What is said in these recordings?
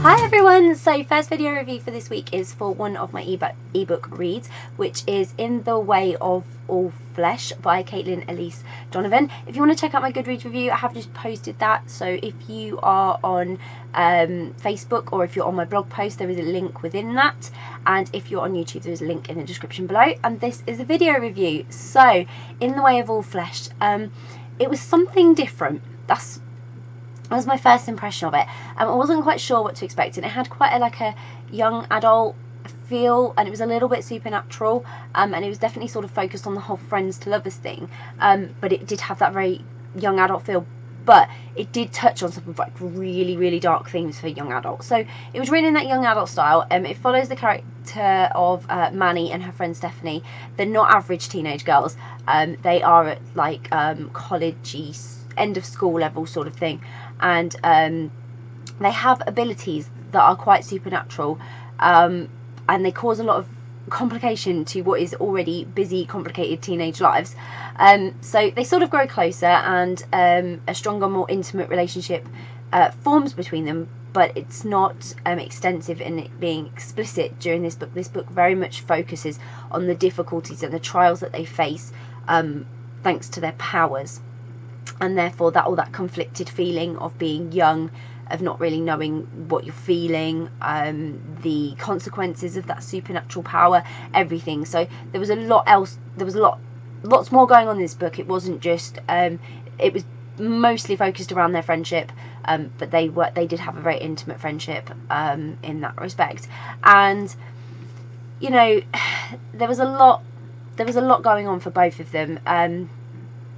Hi everyone! So first video review for this week is for one of my ebook reads, which is In the Way of All Flesh by Alise Donovan. If you want to check out my Goodreads review, I have just posted that, so if you are on Facebook or if you're on my blog post, there is a link within that, and if you're on YouTube, there is a link in the description below. And this is a video review. So In the Way of All Flesh, it was something different. That was my first impression of it. I wasn't quite sure what to expect, and it had quite a young adult feel, and it was a little bit supernatural, and it was definitely sort of focused on the whole friends to lovers thing, but it did have that very young adult feel, but it did touch on some like really dark themes for young adults. So it was written in that young adult style. It follows the character of Manny and her friend Stephanie. They're not average teenage girls. They are at like college-y, end of school level sort of thing, and they have abilities that are quite supernatural, and they cause a lot of complication to what is already busy, complicated teenage lives. So they sort of grow closer, and a stronger, more intimate relationship forms between them, but it's not extensive in it being explicit during this book. This book very much focuses on the difficulties and the trials that they face thanks to their powers, and therefore all that conflicted feeling of being young, of not really knowing what you're feeling, the consequences of that supernatural power, everything. So there was a lot else, there was lots more going on in this book. It wasn't just it was mostly focused around their friendship, but they did have a very intimate friendship in that respect. And you know, there was a lot going on for both of them.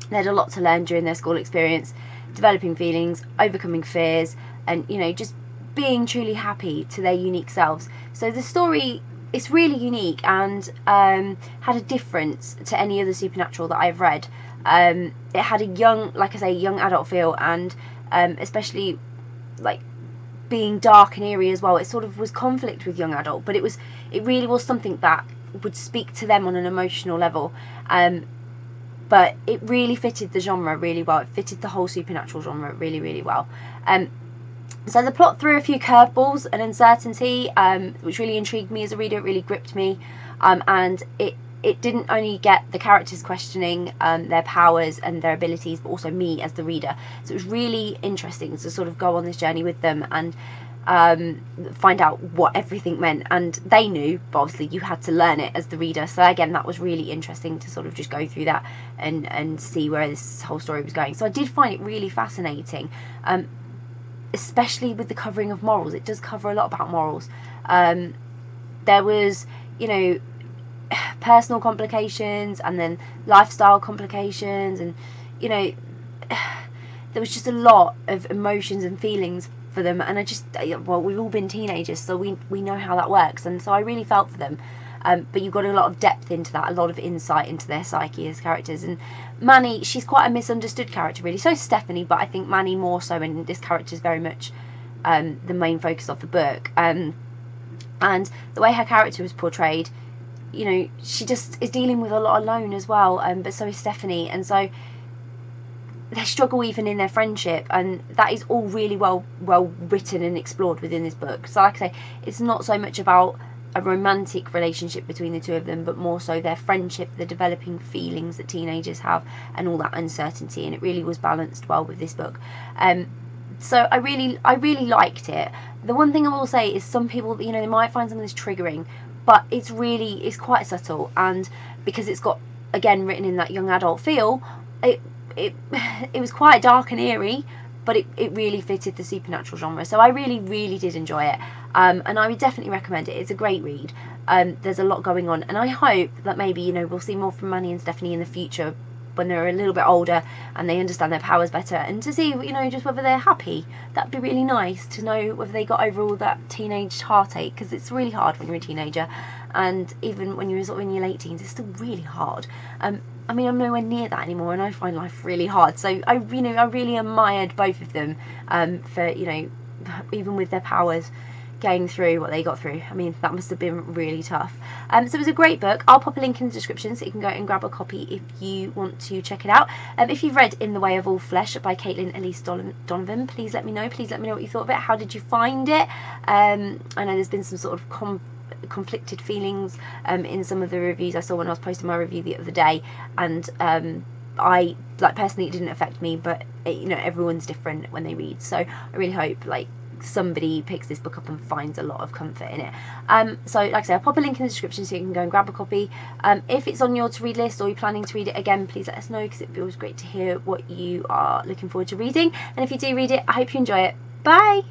They had a lot to learn during their school experience, developing feelings, overcoming fears, and you know, just being truly happy to their unique selves. So the story is really unique, and had a difference to any other supernatural that I've read. It had a young, like I say, young adult feel, and especially like being dark and eerie as well. It sort of was conflict with young adult, but it really was something that would speak to them on an emotional level. But it really fitted the genre really well. It fitted the whole supernatural genre really well. So the plot threw a few curveballs and uncertainty, which really intrigued me as a reader. It really gripped me, and it didn't only get the characters questioning their powers and their abilities, but also me as the reader. So it was really interesting to sort of go on this journey with them and find out what everything meant. And they knew, but obviously you had to learn it as the reader. So again, that was really interesting to sort of just go through that and see where this whole story was going. So I did find it really fascinating, especially with the covering of morals. It does cover a lot about morals. There was, you know, personal complications and then lifestyle complications, and you know, there was just a lot of emotions and feelings for them. And well, we've all been teenagers, so we know how that works, and so I really felt for them. But you've got a lot of depth into that, a lot of insight into their psyche as characters. And Manny, she's quite a misunderstood character really, so is Stephanie, but I think Manny more so, and this character is very much the main focus of the book. And the way her character was portrayed, you know, she just is dealing with a lot alone as well, but so is Stephanie, and so they struggle even in their friendship, and that is all really well written and explored within this book. So like I say, it's not so much about a romantic relationship between the two of them, but more so their friendship, the developing feelings that teenagers have, and all that uncertainty. And it really was balanced well with this book. So I really liked it. The one thing I will say is some people, you know, they might find some of this triggering, but it's quite subtle, and because it's got, again, written in that young adult feel, it was quite dark and eerie, but it really fitted the supernatural genre. So I really did enjoy it, and I would definitely recommend it. It's a great read. There's a lot going on, and I hope that maybe, you know, we'll see more from Manny and Stephanie in the future when they're a little bit older and they understand their powers better, and to see, you know, just whether they're happy. That'd be really nice to know whether they got over all that teenage heartache, because it's really hard when you're a teenager, and even when you're sort of in your late teens, it's still really hard. I mean, I'm nowhere near that anymore, and I find life really hard. So I really admired both of them for, you know, even with their powers, going through what they got through. I mean, that must have been really tough. So it was a great book. I'll pop a link in the description so you can go and grab a copy if you want to check it out. If you've read In the Way of All Flesh by Caitlin Alise Donovan, please let me know. Please let me know what you thought of it. How did you find it? I know there's been some sort of conflicted feelings in some of the reviews I saw when I was posting my review the other day, and I, like, personally it didn't affect me, but you know, everyone's different when they read, so I really hope like somebody picks this book up and finds a lot of comfort in it. So like I say, I'll pop a link in the description so you can go and grab a copy. If it's on your to read list or you're planning to read it again, please let us know, because it feels great to hear what you are looking forward to reading. And if you do read it, I hope you enjoy it. Bye.